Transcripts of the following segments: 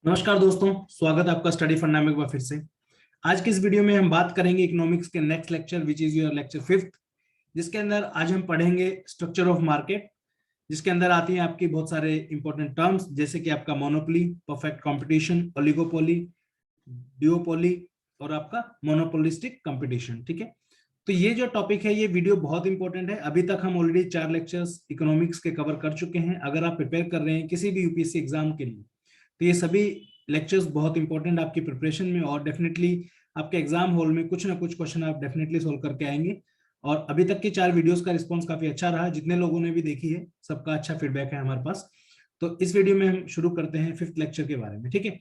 नमस्कार दोस्तों, स्वागत है आपका स्टडी फंडा में एक बार फिर से। आज की इस वीडियो में हम बात करेंगे इकोनॉमिक्स के next lecture which is your lecture fifth, जिसके अंदर आज हम पढ़ेंगे स्ट्रक्चर ऑफ मार्केट, जिसके अंदर आती हैं आपकी बहुत सारे इंपॉर्टेंट टर्म्स जैसे कि आपका मोनोपोली, परफेक्ट कंपटीशन, ओलिगोपोली, डिओपोली और आपका मोनोपोलिस्टिक कंपटीशन। ठीक है, तो ये जो टॉपिक है ये वीडियो बहुत इंपॉर्टेंट है। अभी तक हम ऑलरेडी 4 लेक्चर्स इकोनॉमिक्स के कवर कर चुके हैं। अगर आप प्रिपेयर कर रहे हैं किसी भी यूपीएससी एग्जाम के लिए तो ये सभी लेक्चर्स बहुत इंपॉर्टेंट आपकी प्रिपरेशन में, और डेफिनेटली आपके एग्जाम हॉल में कुछ ना कुछ क्वेश्चन आप डेफिनेटली सोल्व करके आएंगे। और अभी तक के 4 वीडियोस का रिस्पांस काफी अच्छा रहा, जितने लोगों ने भी देखी है सबका अच्छा फीडबैक है हमारे पास। तो इस वीडियो में हम शुरू करते हैं फिफ्थ लेक्चर के बारे में। ठीक है,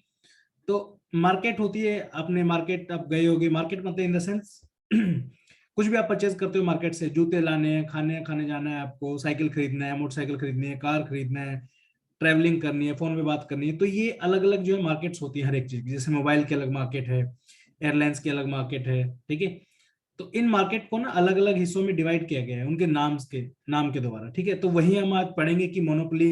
तो मार्केट होती है, आपने मार्केट आप गए होगे, मार्केट मतलब इन द सेंस कुछ भी आप परचेज करते हो मार्केट से, जूते लाने हैं, खाने जाना है आपको, साइकिल खरीदना है, मोटरसाइकिल खरीदनी है, कार खरीदना है, ट्रैवलिंग करनी है, फोन पे बात करनी है, तो ये अलग अलग जो है मार्केट्स होती है हर एक चीज की। जैसे मोबाइल की अलग मार्केट है, एयरलाइंस की अलग मार्केट है। ठीक है, तो इन मार्केट को ना अलग अलग हिस्सों में डिवाइड किया गया है उनके नाम के द्वारा। ठीक है, तो वही हम आज पढ़ेंगे कि मोनोपोली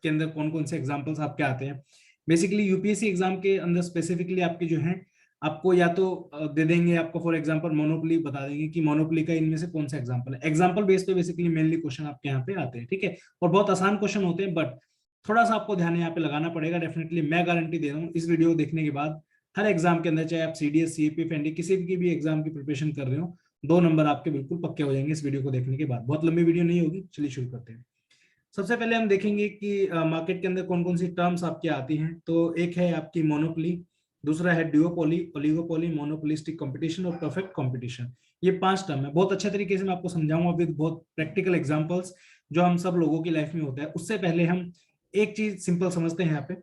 के अंदर कौन कौन से एग्जाम्पल्स आपके आते हैं। बेसिकली यूपीएससी एग्जाम के अंदर स्पेसिफिकली आपके जो है आपको या तो दे देंगे, आपको फॉर एग्जांपल मोनोपोली बता देंगे कि मोनोपोली का इनमें से कौन सा एग्जांपल है। एग्जांपल बेस पे बेसिकली मेनली क्वेश्चन आपके यहाँ पे आते हैं। ठीक है, और बहुत आसान क्वेश्चन होते हैं, बट थोड़ा सा आपको ध्यान यहाँ पे लगाना पड़ेगा। डेफिनेटली मैं गारंटी दे रहा हूँ इस वीडियो को देखने के बाद हर एग्जाम के अंदर, चाहे आप सीडीएस, सीपीएफ, एनडी किसी भी एग्जाम की प्रिपरेशन कर रहे हो, 2 नंबर आपके बिल्कुल पक्के हो जाएंगे इस वीडियो को देखने के बाद। बहुत लंबी वीडियो नहीं होगी, चलिए शुरू करते हैं। सबसे पहले हम देखेंगे कि मार्केट के अंदर कौन कौन सी टर्म्स आपकी आती हैं। तो एक है आपकी मोनोपोली, दूसरा है ड्यूओपोली, ओलिगोपोली, मोनोपोलिस्टिक कंपटीशन और परफेक्ट कंपटीशन। ये 5 टर्म है। बहुत अच्छे तरीके से मैं आपको समझाऊंगा विद बहुत प्रैक्टिकल एग्जांपल्स जो हम सब लोगों की लाइफ में होता है। उससे पहले हम एक चीज सिंपल समझते हैं। यहाँ पे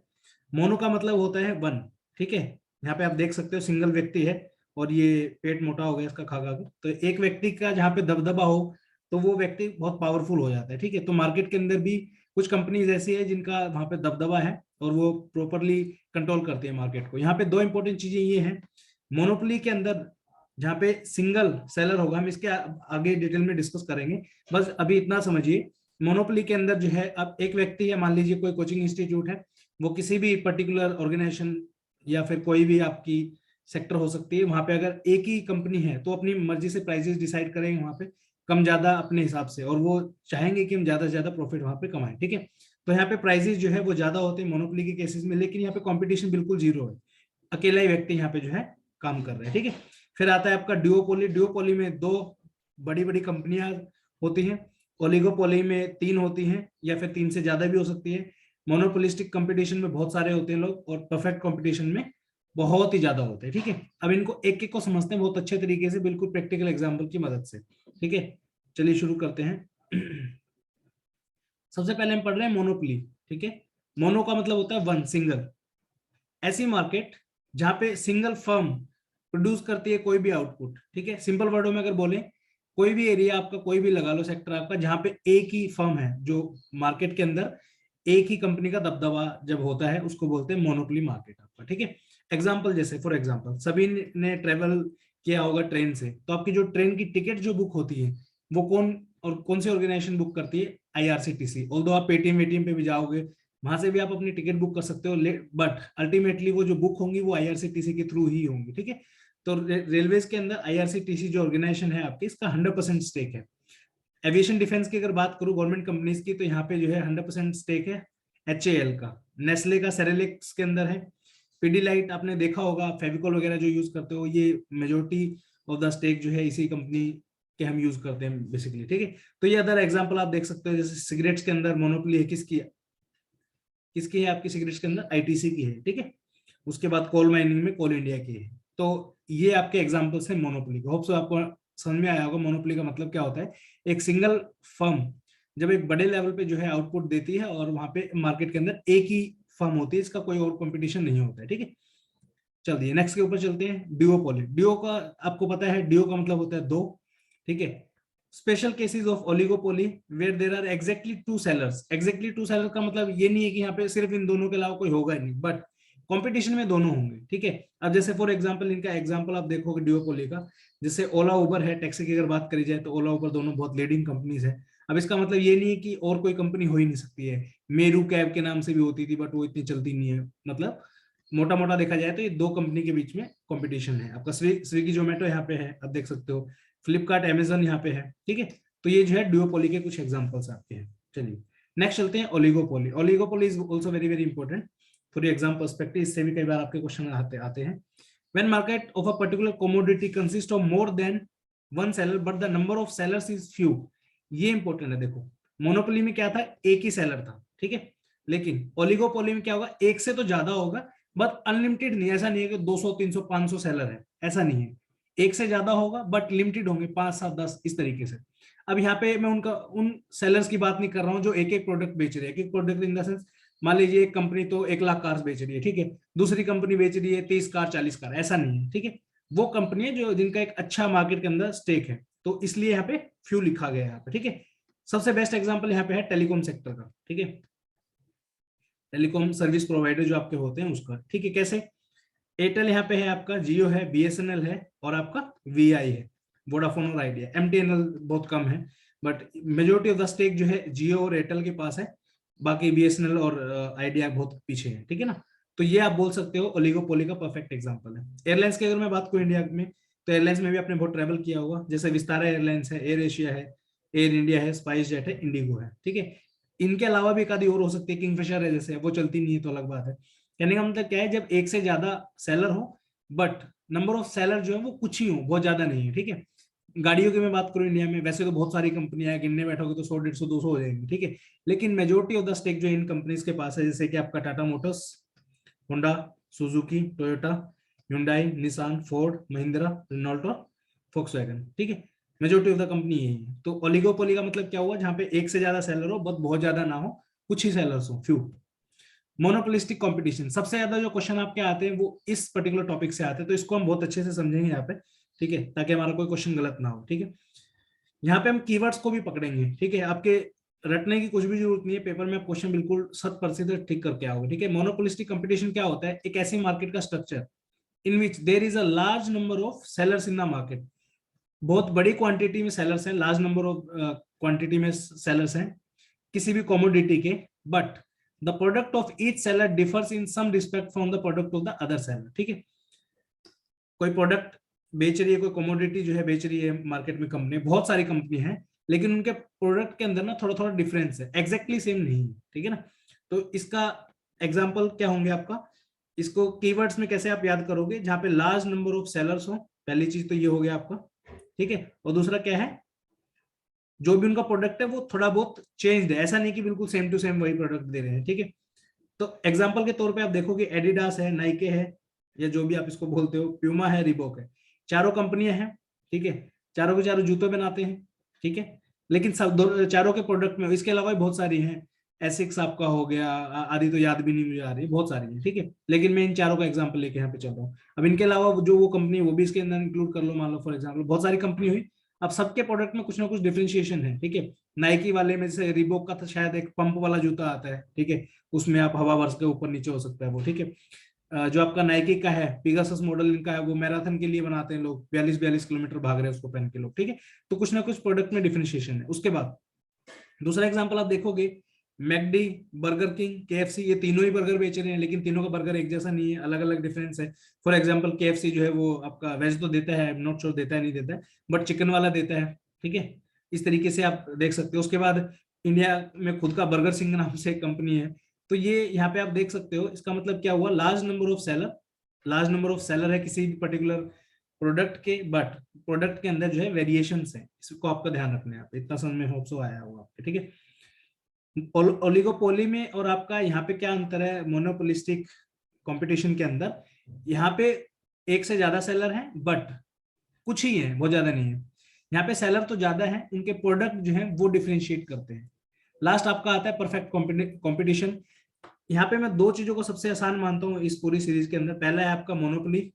मोनो का मतलब होता है वन। ठीक है, यहाँ पे आप देख सकते हो सिंगल व्यक्ति है और ये पेट मोटा हो गया इसका खा खा के, तो एक व्यक्ति का जहाँ पे दबदबा हो तो वो व्यक्ति बहुत पावरफुल हो जाता है। ठीक है, तो मार्केट के अंदर भी कुछ कंपनीज ऐसी है जिनका वहां पे दबदबा है और वो प्रॉपरली कंट्रोल करते हैं मार्केट को। यहाँ पे 2 इंपॉर्टेंट चीजें ये हैं, मोनोपोली के अंदर जहाँ पे सिंगल सेलर होगा, हम इसके आगे डिटेल में डिस्कस करेंगे, बस अभी इतना समझिए। मोनोपोली के अंदर जो है अब एक व्यक्ति है, मान लीजिए कोई कोचिंग इंस्टीट्यूट है, वो किसी भी पर्टिकुलर ऑर्गेनाइजेशन या फिर कोई भी आपकी सेक्टर हो सकती है, वहां पे अगर एक ही कंपनी है तो अपनी मर्जी से प्राइसेस डिसाइड करेंगे वहां पे कम ज्यादा अपने हिसाब से, और वो चाहेंगे कि हम ज्यादा से ज्यादा प्रॉफिट वहां पे कमाएं। ठीक है, तो यहाँ पे प्राइसेस जो है वो ज्यादा होते हैं मोनोपोली के केसेस में, लेकिन यहाँ पे कंपटीशन बिल्कुल जीरो है, अकेला ही व्यक्ति यहाँ पे जो है काम कर रहे हैं। ठीक है, फिर आता है आपका ड्यूओपोली। ड्यूओपोली में 2 बड़ी बड़ी कंपनियां होती हैं, ओलिगोपोली में 3 होती हैं या फिर 3 से ज्यादा भी हो सकती है, मोनोपोलिस्टिक कंपटीशन में बहुत सारे होते हैं लोग, और परफेक्ट कंपटीशन में बहुत ही ज्यादा होते हैं। ठीक है, अब इनको एक एक को समझते हैं बहुत अच्छे तरीके से, बिल्कुल प्रैक्टिकल एग्जांपल की मदद से। ठीक है, चलिए शुरू करते हैं। सबसे पहले हम पढ़ रहे हैं मोनोपोली। ठीक है, मोनो का मतलब होता है वन, सिंगल। ऐसी मार्केट जहां पे सिंगल फर्म प्रोड्यूस करती है कोई भी आउटपुट। ठीक है, सिंपल वर्डों में अगर बोले, कोई भी एरिया आपका, कोई भी लगा लो सेक्टर आपका, जहां पे एक ही फर्म है, जो मार्केट के अंदर एक ही कंपनी का दबदबा जब होता है, उसको बोलते हैं मोनोपोली मार्केट आपका। ठीक है, एग्जाम्पल जैसे फॉर एग्जाम्पल सभी ने ट्रेवल किया होगा ट्रेन से, तो आपकी जो ट्रेन की टिकट जो बुक होती है वो कौन और कौन सी ऑर्गेनाइजेशन बुक करती है? आईआरसीटीसी। ऑल्दो आप पेटीएम वेटीएम पे भी जाओगे, वहां से भी आप अपनी टिकट बुक कर सकते हो, बट अल्टीमेटली वो जो बुक होंगी वो आईआरसीटीसी के थ्रू ही होंगी। ठीक है, तो रेलवेज के अंदर आईआरसीटीसी जो ऑर्गेनाइजेशन है आपकी, इसका 100% स्टेक है। एविएशन डिफेंस की अगर बात करूं गवर्नमेंट कंपनीज की, तो यहाँ पे जो है 100% स्टेक है एचएएल का, नेस्ले का सेरेलेक्स के अंदर है, पीडीलाइट आपने देखा होगा, फेविकॉल वगैरह जो यूज करते हो, ये मेजोरिटी ऑफ द स्टेक जो है इसी कंपनी के हम यूज करते हैं बेसिकली। ठीक है, तो ये अदर एग्जांपल आप देख सकते हो, जैसे सिगरेट्स के अंदर मोनोपोली है किसकी? किसकी है आपकी सिगरेट्स के अंदर? आईटीसी की है। ठीक है, उसके बाद कोल माइनिंग में कोल इंडिया की है। तो ये आपके एग्जांपल्स हैं मोनोपोली के। होप सो आपको समझ में आया होगा मोनोपोली का मतलब क्या होता है। एक सिंगल फर्म जब एक बड़े लेवल पे जो है आउटपुट देती है, और वहां पे मार्केट के अंदर एक ही फर्म होती है, इसका कोई और कंपटीशन नहीं होता है। ठीक है, चलिए नेक्स्ट के ऊपर चलते हैं। ड्यूओपोली। ड्यूओ का आपको पता है, ड्यूओ का मतलब होता है 2। ठीक है, special cases of oligopoly where there are exactly 2 sellers. Exactly 2 seller का मतलब ये नहीं है कि यहाँ पे सिर्फ इन दोनों के अलावा कोई होगा ही नहीं, बट कंपटीशन में दोनों होंगे। ठीक है, अब जैसे फॉर एग्जांपल इनका एग्जांपल आप देखोगे ड्यूओपोली का, जैसे ओला उबर है, टैक्सी की अगर बात करी जाए तो ओला उबर दोनों बहुत लीडिंग कंपनीज है। अब इसका मतलब ये नहीं है कि और कोई कंपनी हो ही नहीं सकती है। मेरू कैब के नाम से भी होती थी, बट वो इतनी चलती नहीं है। मतलब मोटा मोटा देखा जाए तो ये दो कंपनी के बीच में कंपटीशन है। आपका स्विगी जोमेटो यहाँ पे है, आप देख सकते हो, फ्लिपकार्ट अमेजन यहाँ पे है, ठीक है। तो ये जो है डुओपोली के कुछ एग्जांपल्स आपके हैं। चलिए नेक्स्ट चलते हैं oligopoly. Oligopoly is also very very important for exam perspective, इससे भी कई बार आपके क्वेश्चन आते हैं। When market of a particular commodity consist of more than one seller but the number of sellers is few, ये important है। देखो monopoly में क्या था, एक ही सेलर था, ठीक है, लेकिन ओलिगोपोली में क्या होगा, एक से तो ज्यादा होगा बट अनलिमिटेड नहीं। ऐसा नहीं है कि 200 300 500 सेलर है, ऐसा नहीं है। एक से ज्यादा होगा बट लिमिटेड होंगे, 5 7 10 इस तरीके से। अब यहाँ पे मैं उन सेलर्स की बात नहीं कर रहा हूँ जो एक एक प्रोडक्ट बेच रहे हैं। एक एक प्रोडक्ट इन द सेंस, मान लीजिए एक कंपनी तो 1 लाख कार्स बेच रही है, ठीक है, दूसरी कंपनी बेच रही है 30 कार 40 कार, ऐसा नहीं है, ठीक है। वो कंपनी है जो जिनका एक अच्छा मार्केट के अंदर स्टेक है, तो इसलिए यहाँ पे फ्यू लिखा गया है यहाँ पे, ठीक है। सबसे बेस्ट एग्जांपल यहाँ पे है टेलीकॉम सेक्टर का, ठीक है, टेलीकॉम सर्विस प्रोवाइडर जो आपके होते हैं उसका, ठीक है। कैसे, एयरटेल यहाँ पे है आपका, जियो है, बीएसएनएल है और आपका वीआई है, वोडाफोन और आइडिया। एमटीएनएल बहुत कम है but majority of the stake जो है जियो और एयरटेल के पास है, बाकी बीएसएनएल और आइडिया बहुत पीछे है, ठीक है ना। तो ये आप बोल सकते हो ओलिगोपोली का परफेक्ट एग्जांपल है। एयरलाइंस की अगर मैं बात करूं इंडिया में, तो एयरलाइंस में भी आपने बहुत ट्रेवल किया होगा, जैसे विस्तारा एयरलाइंस है, एयर एशिया है, एयर इंडिया है, स्पाइस जेट है, इंडिगो है, ठीक है। इनके अलावा भी एक आधी और हो सकती है, किंगफिशर है जैसे, वो चलती नहीं है तो अलग बात है। कहने का मतलब क्या है, जब एक से ज्यादा सेलर हो बट नंबर ऑफ सेलर जो है वो कुछ ही हो, बहुत ज्यादा नहीं है, ठीक है। गाड़ियों की मैं बात करूं इंडिया में, वैसे तो बहुत सारी कंपनियां हैं, गिनने बैठोगे तो 100 150 200 हो जाएंगी, ठीक है। लेकिन मेजोरिटी ऑफ द स्टेक जो इन कंपनीज के पास है, जैसे कि आपका Tata Motors, Honda, Suzuki, Toyota, hyundai, Nissan, Ford, Mahindra, Renault और फोक्सवैगन, ठीक है। मेजोरिटी ऑफ द कंपनी यही है। तो ओलिगोपोली का मतलब क्या हुआ, जहां पे एक से ज्यादा सेलर हो बट बहुत ज्यादा ना हो, कुछ ही सेलर्स हो, फ्यू। मोनोपोलिस्टिक कंपटीशन, सबसे ज्यादा जो क्वेश्चन आपके आते हैं वो इस पर्टिकुलर टॉपिक से आते हैं, तो इसको हम बहुत अच्छे से समझेंगे यहाँ पे, ठीक है, ताकि हमारा कोई क्वेश्चन गलत ना हो, ठीक है। यहाँ पे हम कीवर्ड्स को भी पकड़ेंगे, ठीक है। आपके रटने की कुछ भी जरूरत नहीं है, पेपर में क्वेश्चन बिल्कुल 100% ठीक करके आओगे, ठीक है। मोनोपोलिस्टिक कंपटीशन क्या होता है, एक ऐसी मार्केट का structure in which there is a large number of sellers in the market, बहुत बड़ी क्वांटिटी में सेलर्स हैं, लार्ज नंबर ऑफ क्वांटिटी में सेलर्स हैं किसी भी कमोडिटी के, but the product of each seller differs in some respect from the product of the other seller, ठीक है। कोई प्रोडक्ट बेच रही है, कोई कमोडिटी जो है बेच रही है मार्केट में, कंपनी बहुत सारी कंपनी है, लेकिन उनके प्रोडक्ट के अंदर ना थोड़ा थोड़ा डिफरेंस है, एग्जैक्टली सेम नहीं है, ठीक है ना। तो इसका एग्जांपल क्या होंगे आपका, इसको कीवर्ड्स में कैसे आप याद करोगे, जहां पे लार्ज नंबर ऑफ सेलर्स हो, पहली चीज तो ये हो गया आपका, ठीक है। और दूसरा क्या है, जो भी उनका प्रोडक्ट है वो थोड़ा बहुत चेंज है, ऐसा नहीं कि बिल्कुल सेम टू सेम वही प्रोडक्ट दे रहे हैं, ठीक है। तो एग्जांपल के तौर पे आप देखोगे एडिडास है, नाइके है, या जो भी आप इसको बोलते हो, प्यूमा है, रिबॉक है, चारों कंपनियां हैं, ठीक है। चारों के चारों जूते बनाते हैं, ठीक है। लेकिन सब चारों के प्रोडक्ट में इसके अलावा भी बहुत सारी हैं, एसिक्स आपका हो गया, आदि तो याद भी नहीं मुझे आ रही, बहुत सारी है, ठीक है। लेकिन मैं इन चारों का एग्जांपल लेके यहाँ पे चल रहा हूँ। अब इनके अलावा जो वो कंपनी है वो भी इसके अंदर इंक्लूड कर लो, मान लो फॉर एग्जाम्पल बहुत सारी कंपनी हुई, अब सबके प्रोडक्ट में कुछ ना कुछ डिफरेंशिएशन है, ठीक है। नाइकी वाले में जैसे रिबॉक का था, शायद एक पंप वाला जूता आता है, ठीक है, उसमें आप हवा वर्ष के ऊपर नीचे हो सकता है वो, ठीक है। जो आपका नाइकी का है, पिगासस मॉडल इनका है, वो मैराथन के लिए बनाते हैं लोग, 42 किलोमीटर भाग रहे हैं उसको पहन के लोग, ठीक है। तो कुछ ना कुछ प्रोडक्ट में डिफरेंशिएशन है। उसके बाद दूसरा एग्जांपल आप देखोगे, मैकडी, बर्गर किंग, केएफसी, ये तीनों ही बर्गर बेच रहे हैं, लेकिन तीनों का बर्गर एक जैसा नहीं है, अलग अलग डिफरेंस है। फॉर एग्जांपल केएफसी जो है वो आपका वेज तो देता है, नॉट श्योर देता है नहीं देता है, बट चिकन वाला देता है, ठीक है। इस तरीके से आप देख सकते हो। उसके बाद इंडिया में खुद का बर्गर सिंह नाम से एक कंपनी है, तो ये यहाँ पे आप देख सकते हो। इसका मतलब क्या हुआ, large number of seller, large number of seller है किसी भी पर्टिकुलर प्रोडक्ट के, बट प्रोडक्ट के अंदर जो है वेरिएशंस है, इसको आपका ध्यान रखना है। इतना समझ में होप सो आया होगा आपके, ठीक है। ओलिगोपोली में और आपका यहाँ पे क्या अंतर है, मोनोपोलिस्टिक कंपटीशन के अंदर, यहाँ पे एक से ज्यादा सेलर हैं बट कुछ ही है, बहुत ज्यादा नहीं है। यहाँ पे सेलर तो ज्यादा है, उनके प्रोडक्ट जो है वो डिफरेंशिएट करते हैं। लास्ट आपका आता है परफेक्ट कंपटीशन। यहाँ पे मैं दो चीजों को सबसे आसान मानता हूँ इस पूरी सीरीज के अंदर। पहला है आपका मोनोपोली।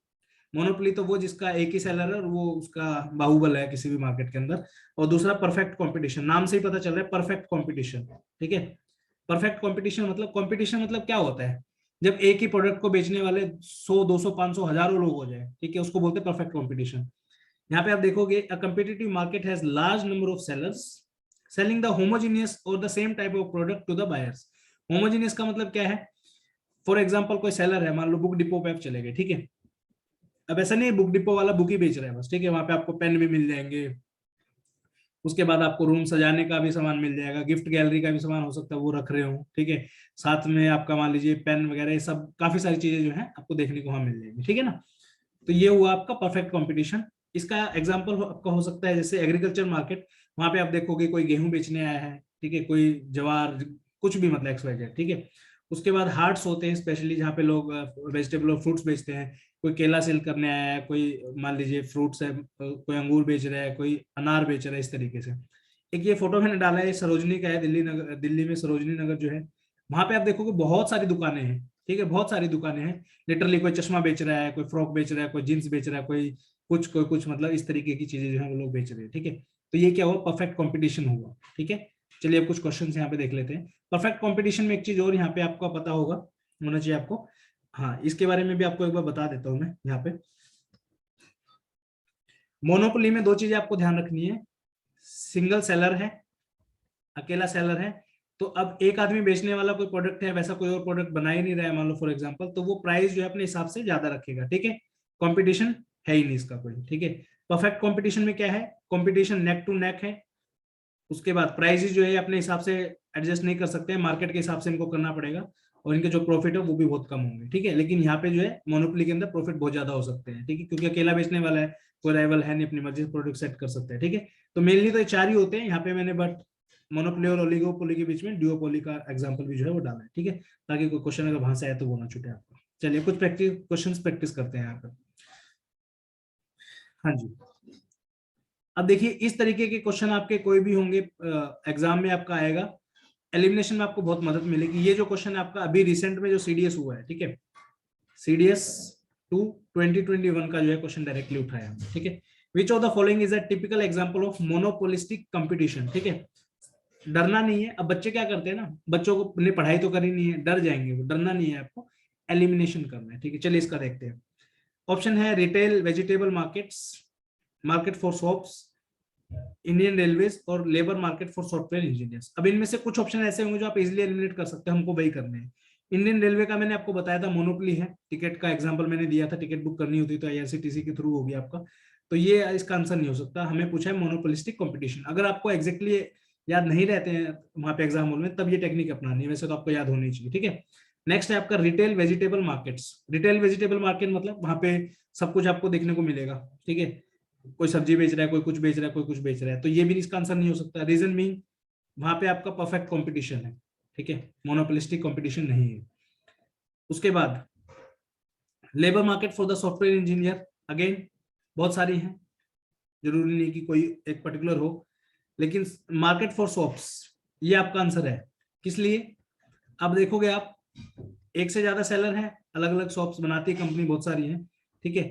मोनोपोली तो वो जिसका एक ही सेलर है और वो उसका बाहुबल है किसी भी मार्केट के अंदर। और दूसरा परफेक्ट कंपटीशन, नाम से ही पता चल रहा है परफेक्ट कंपटीशन, ठीक है। परफेक्ट कंपटीशन मतलब, कंपटीशन मतलब क्या होता है, जब एक ही प्रोडक्ट को बेचने वाले 100 200 500 हजारों लोग हो जाए, ठीक है, उसको बोलते हैं परफेक्ट कंपटीशन। यहाँ पे आप देखोगे, a competitive market has large number of sellers selling the homogeneous और the same type of product to the buyers. Homogeneous का मतलब क्या है, फॉर एग्जाम्पल कोई सेलर है, मान लो बुक डिपो पे आप चले गए, ठीक है। अब ऐसा नहीं है बुक डिपो वाला बुक ही बेच रहा है बस, ठीक है, वहां पे आपको पेन भी मिल जाएंगे, उसके बाद आपको रूम सजाने का भी सामान मिल जाएगा, गिफ्ट गैलरी का भी सामान हो सकता है वो रख रहे हो, ठीक है। साथ में आपका मान लीजिए पेन वगैरह, ये सब काफी सारी चीजें जो है आपको देखने को वहां मिल जाएंगी, ठीक है ना। तो ये हुआ आपका परफेक्ट कंपटीशन। इसका एग्जांपल आपका हो सकता है जैसे एग्रीकल्चर मार्केट, वहां पे आप देखोगे कोई गेहूं बेचने आया है, ठीक है, कोई जवार, कुछ भी मतलब XYZ, ठीक है। उसके बाद हार्ट्स होते हैं स्पेशली, जहाँ पे लोग वेजिटेबल और फ्रूट्स बेचते हैं, कोई केला सेल करने आया है, कोई मान लीजिए फ्रूट्स है, कोई अंगूर बेच रहा है, कोई अनार बेच रहा है, इस तरीके से। एक ये फोटो मैंने डाला है, सरोजनी का है, दिल्ली नगर, दिल्ली में सरोजनी नगर जो है, वहां पे आप देखोगे बहुत सारी दुकानें हैं, ठीक है, बहुत सारी दुकानें हैं। लिटरली कोई चश्मा बेच रहा है, कोई फ्रॉक बेच रहा है, कोई जींस बेच रहा है, कोई कुछ मतलब इस तरीके की चीजें जो है वो लोग बेच रहे हैं, ठीक है। तो ये क्या हुआ, परफेक्ट कॉम्पिटिशन हुआ, ठीक है। चलिए अब कुछ क्वेश्चन यहाँ पे देख लेते हैं। परफेक्ट कॉम्पिटिशन में एक चीज और यहाँ पे आपको पता होगा, होना चाहिए आपको, हाँ इसके बारे में भी आपको एक बार बता देता हूँ मैं यहाँ पे। मोनोपोली में दो चीजें आपको ध्यान रखनी है, सिंगल सेलर है, अकेला सेलर है। तो अब एक आदमी बेचने वाला कोई प्रोडक्ट है, वैसा कोई और प्रोडक्ट बना ही नहीं रहा है मान लो फॉर एग्जांपल, तो वो प्राइस जो है अपने हिसाब से ज्यादा रखेगा, ठीक है। कंपटीशन है ही नहीं इसका कोई, ठीक है। परफेक्ट कंपटीशन में क्या है, कंपटीशन नेक टू नेक है। उसके बाद प्राइसेस जो है अपने हिसाब से एडजस्ट नहीं कर सकते हैं, मार्केट के हिसाब से इनको करना पड़ेगा, और इनके जो प्रॉफिट है वो भी बहुत कम होंगे, ठीक है। लेकिन यहाँ पे जो है मोनोपोली के अंदर प्रॉफिट बहुत ज्यादा हो सकते हैं, ठीक है, क्योंकि अकेला बेचने वाला है, कोई राइवल है नहीं, अपनी मर्जी से प्रोडक्ट सेट कर सकते हैं, ठीक है। तो मेनली तो ये चार ही होते हैं यहाँ पे, मैंने बट मोनोपोली और ओलिगोपोली के बीच में ड्यूओपोली का एग्जांपल भी जो है वो डाला है, ठीक है, ताकि कोई क्वेश्चन अगर वहां से आए तो वो ना छूटे आपको। चलिए कुछ प्रैक्टिस करते हैं यहाँ पर। हाँ जी, अब देखिए इस तरीके के क्वेश्चन आपके कोई भी होंगे एग्जाम में आपका आएगा, एलिमिनेशन में आपको बहुत मदद मिलेगी। ये जो क्वेश्चन है आपका अभी रिसेंट में जो सीडीएस हुआ है, ठीक है, सीडीएस 2 2021 का जो है क्वेश्चन डायरेक्टली उठाया, ठीक है। विच of the following is a typical example of monopolistic competition, ठीक है। डरना नहीं है, अब बच्चे क्या करते हैं ना, बच्चों को ने पढ़ाई तो करनी नहीं है, डर जाएंगे वो, डरना नहीं है आपको, एलिमिनेशन करना है, ठीक है। चलिए इसका देखते हैं। ऑप्शन है retail vegetable markets, market for shops, Indian railways और labour market for software engineers. अब इनमें से कुछ ऑप्शन ऐसे होंगे जो आप इजीली एलिमिनेट कर सकते हैं, हमको वही करने हैं। इंडियन रेलवे का मैंने आपको बताया था मोनोपोली है, टिकट का एग्जांपल मैंने दिया था, टिकट बुक करनी होती तो आईआरसीटीसी के थ्रू होगी आपका, तो ये इसका आंसर नहीं हो सकता। हमें पूछा है मोनोपोलिस्टिक कंपटीशन, अगर आपको एग्जैक्टली याद नहीं रहते हैं वहां पे एग्जाम हॉल में, तब ये टेक्निक अपनानी है, वैसे तो आपको याद होनी चाहिए, ठीक है। नेक्स्ट है आपका retail vegetable markets. Retail vegetable market मतलब वहां पे सब कुछ आपको देखने को मिलेगा, ठीक है, कोई सब्जी बेच रहा है, कोई कुछ बेच रहा है, कोई कुछ बेच रहा है, तो ये भी इसका आंसर नहीं हो सकता। रीजन मीन वहां पे आपका परफेक्ट कंपटीशन है, ठीक है, मोनोपोलिस्टिक कंपटीशन नहीं है। उसके बाद labour market for the software engineer, again बहुत सारी हैं, जरूरी नहीं कि कोई एक पर्टिकुलर हो, लेकिन मार्केट फॉर शॉप्स ये आपका आंसर है। किस लिए, अब देखोगे आप एक से ज्यादा सेलर है, अलग अलग शॉप्स बनाती है कंपनी, बहुत सारी है, ठीक है,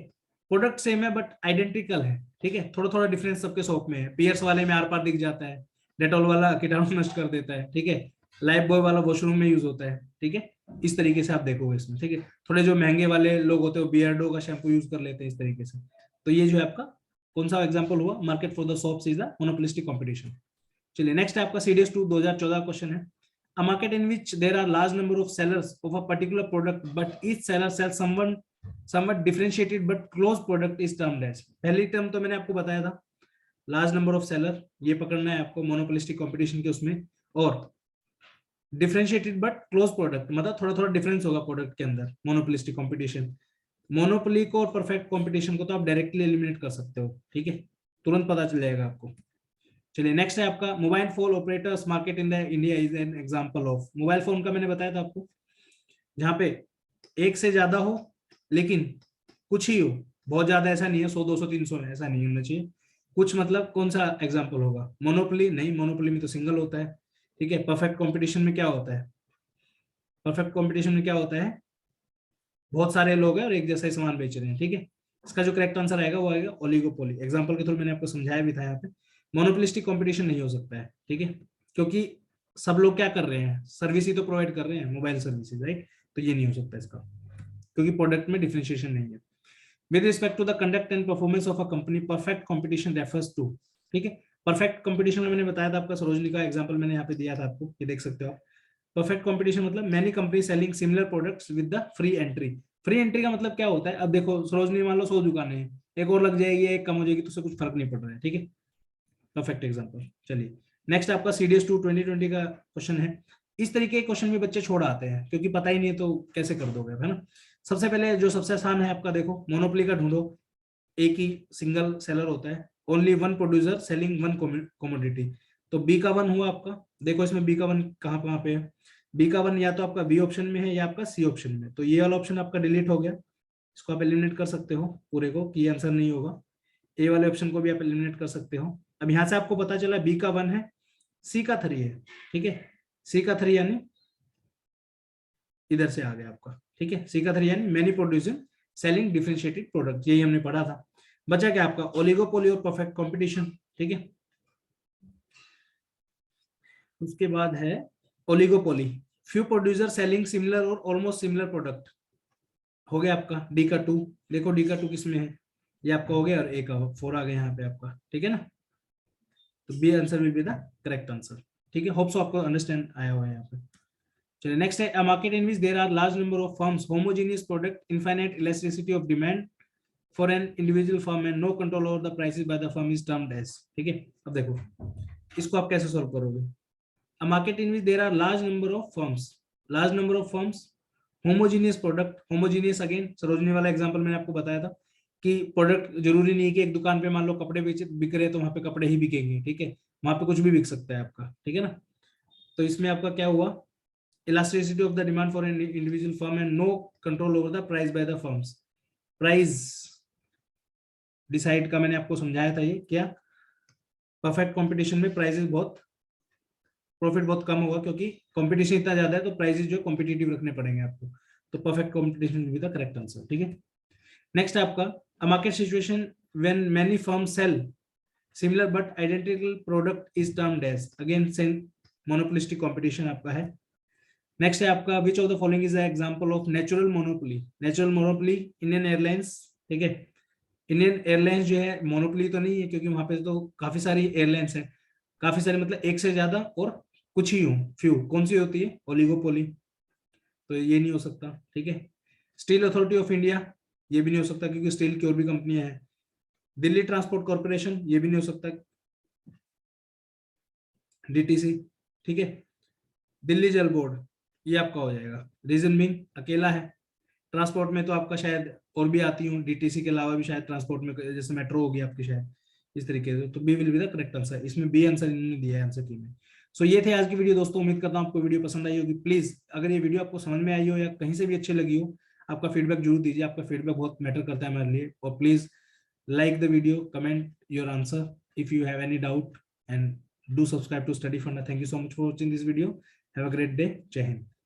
प्रोडक्ट सेम है बट आइडेंटिकल है, ठीक है, थोड़ा थोड़ा डिफरेंस सबके शॉप में है। पियर्स वाले में आर पार दिख जाता है, डेटॉल वाला कीटाणु नष्ट कर देता है, ठीक है, लाइफ बॉय वाला वॉशरूम में यूज होता है, ठीक है, इस तरीके से आप देखोगे इसमें, ठीक है। थोड़े जो महंगे वाले लोग होते हैं बियर्डो का शैम्पू यूज कर लेते हैं इस तरीके से। तो ये जो है आपका कौन सा एग्जाम्पल हुआ, market for the shops is the monopolistic competition. चलिए नेक्स्ट है आपका सीडीएस 2 2014 क्वेश्चन है, a market in which there are large number of sellers of a particular product but each seller sells somewhat differentiated but close product is termed as। पहली term तो मैंने आपको बताया था, लार्ज नंबर ऑफ सेलर, ये पकड़ना है आपको मोनोपोलिस्टिक कंपटीशन के उसमें, और डिफरेंशिएटेड बट क्लोज प्रोडक्ट मतलब थोड़ा थोड़ा डिफरेंस होगा प्रोडक्ट के अंदर, मोनोपोलिस्टिक कंपटीशन। मोनोपोली को और परफेक्ट कंपटीशन को तो आप डायरेक्टली एलिमिनेट कर सकते हो, ठीक है, तुरंत पता चल जाएगा आपको। चलिए नेक्स्ट है आपका mobile phone operators market in the India is an example of. Mobile phone का मैंने बताया था आपको, जहां पे एक से ज्यादा हो लेकिन कुछ ही हो, बहुत ज्यादा ऐसा नहीं है 100 200 300 है, ऐसा नहीं होना चाहिए कुछ, मतलब कौन सा एग्जांपल होगा, मोनोपोली नहीं, मोनोपोली में तो सिंगल होता है, ठीक है। परफेक्ट कंपटीशन में क्या होता है, परफेक्ट कंपटीशन में क्या होता है, बहुत सारे लोग हैं और एक जैसा ही सामान बेच रहे हैं, ठीक है। इसका जो करेक्ट आंसर आएगा वो आएगा ओलिगोपोली। एग्जांपल के थ्रू मैंने आपको समझाया भी था यहाँ पे, मोनोपोलिस्टिक कंपटीशन नहीं हो सकता है, ठीक है, क्योंकि सब लोग क्या कर रहे हैं, सर्विस ही तो प्रोवाइड कर रहे हैं, मोबाइल सर्विसेज, राइट, तो ये नहीं हो सकता इसका, क्योंकि प्रोडक्ट में डिफरेंशिएशन नहीं है। With respect to the conduct and performance of a company perfect competition refers to, ठीक है। परफेक्ट कंपटीशन में मैंने बताया था आपका, सरोजनी का एग्जांपल मैंने यहाँ पे दिया था आपको, ये देख सकते हो आप। परफेक्ट कंपटीशन मतलब many company selling similar products with the free entry. Free entry का मतलब क्या होता है, अब देखो सरोजनी मान लो 100 दुकानें हैं, एक और लग जाएगी, एक कम हो जाएगी, तो उससे कुछ फर्क नहीं पड़ रहा है, ठीक है। Perfect example. चलिए नेक्स्ट आपका CDS 2 2020 का क्वेश्चन है। इस तरीके के क्वेश्चन भी बच्चे छोड़ आते हैं क्योंकि पता ही नहीं है तो कैसे कर दोगे, है ना। सबसे पहले जो सबसे आसान है आपका, देखो मोनोपोली का ढूंढो। एक ही सिंगल सेलर होता है, only one producer selling one commodity. तो बी का वन हुआ आपका, देखो इसमें बी का वन कहाँ कहाँ पे है। बी का वन या तो आपका बी ऑप्शन में है या आपका सी ऑप्शन में, तो ये वाला ऑप्शन आपका डिलीट हो गया, इसको आप एलिमिनेट कर सकते हो पूरे को कि आंसर नहीं होगा। ए वाले ऑप्शन को भी आप एलिमिनेट कर सकते हो। अब यहाँ से आपको पता चला बी का वन है, सी का 3 है, ठीक है। सी का 3 यानी इधर से आ गया आपका, ठीक है। सी का 3 यानी many producing selling differentiated product, यही हमने पढ़ा था। बचा क्या आपका, ओलिगोपोली और परफेक्ट कंपटीशन, ठीक है। उसके बाद है oligopoly, few producer selling similar और ऑलमोस्ट सिमिलर प्रोडक्ट, हो गया आपका डी का 2। देखो डी का 2 किस में है, ये आपका हो गया, और ए का 4 आ गया यहाँ पे आपका, ठीक है ना। तो B answer will be the correct answer, ठीक है। होप सो आपको अंडरस्टैंड आया हुआ है यहाँ पे। चलिए नेक्स्ट है, a market in which there are large number of firms, homogeneous product, infinite elasticity of demand for an individual firm and no control over the prices by the firm is termed as, ठीक है। अब देखो इसको आप कैसे solve करोगे। A market in which there are large number of firms, large number of firms, homogeneous product, homogeneous again Sarojini वाला example मैंने आपको बताया था कि प्रोडक्ट जरूरी नहीं है कि एक दुकान पे मान लो कपड़े बिक रहे तो वहां पे कपड़े ही बिकेंगे, ठीक है। वहां पे कुछ भी बिक सकता है आपका, ठीक है ना। तो इसमें आपका क्या हुआ, elasticity of the demand for an individual firm and no control over the price by the firms। Price decide का मैंने आपको समझाया था, ये क्या, परफेक्ट कंपटीशन में प्राइसेस बहुत, प्रॉफिट बहुत कम होगा क्योंकि कंपटीशन इतना ज्यादा है, तो प्राइसेस जो कॉम्पिटिटिव रखने पड़ेंगे आपको। तो perfect competition will be the correct answer, ठीक है। नेक्स्ट है आपका, a market situation when many firm sell similar but identical product is termed as, again same monopolistic competition आपका है। नेक्स्ट है आपका, which of the following is example of natural monopoly, natural monopoly, Indian Airlines, ठीक है। Indian airlines जो है monopoly तो नहीं है क्योंकि वहां पे तो काफी सारी एयरलाइंस है, काफी सारी मतलब एक से ज्यादा और कुछ ही हो, फ्यू, कौन सी होती है, ओलिगोपोली, तो ये नहीं हो सकता, ठीक है। स्टील अथॉरिटी ऑफ इंडिया, ये भी नहीं हो सकता क्योंकि स्टील की और भी कंपनियां हैं। दिल्ली ट्रांसपोर्ट कॉर्पोरेशन, ये भी नहीं हो सकता, DTC, ठीक है। दिल्ली जल बोर्ड, ये आपका हो जाएगा, रीजन बीइंग अकेला है। ट्रांसपोर्ट में तो आपका शायद और भी आती हूँ, DTC के अलावा भी शायद ट्रांसपोर्ट में जैसे मेट्रो होगी आपकी शायद, इस तरीके से। तो B will be the correct answer, इसमें बी आंसर इन्होंने दिया है आंसर की में। सो ये थे आज की वीडियो दोस्तों, उम्मीद करता हूँ आपको वीडियो पसंद आई होगी। प्लीज अगर ये वीडियो आपको समझ में आई हो या कहीं से भी अच्छी लगी हो, आपका फीडबैक जरूर दीजिए, आपका फीडबैक बहुत मैटर करता है हमारे लिए। और please like the video, comment your answer if you have any doubt, and do subscribe to Study Funda. Thank you so much for watching this video. Have a great day. Jai Hind.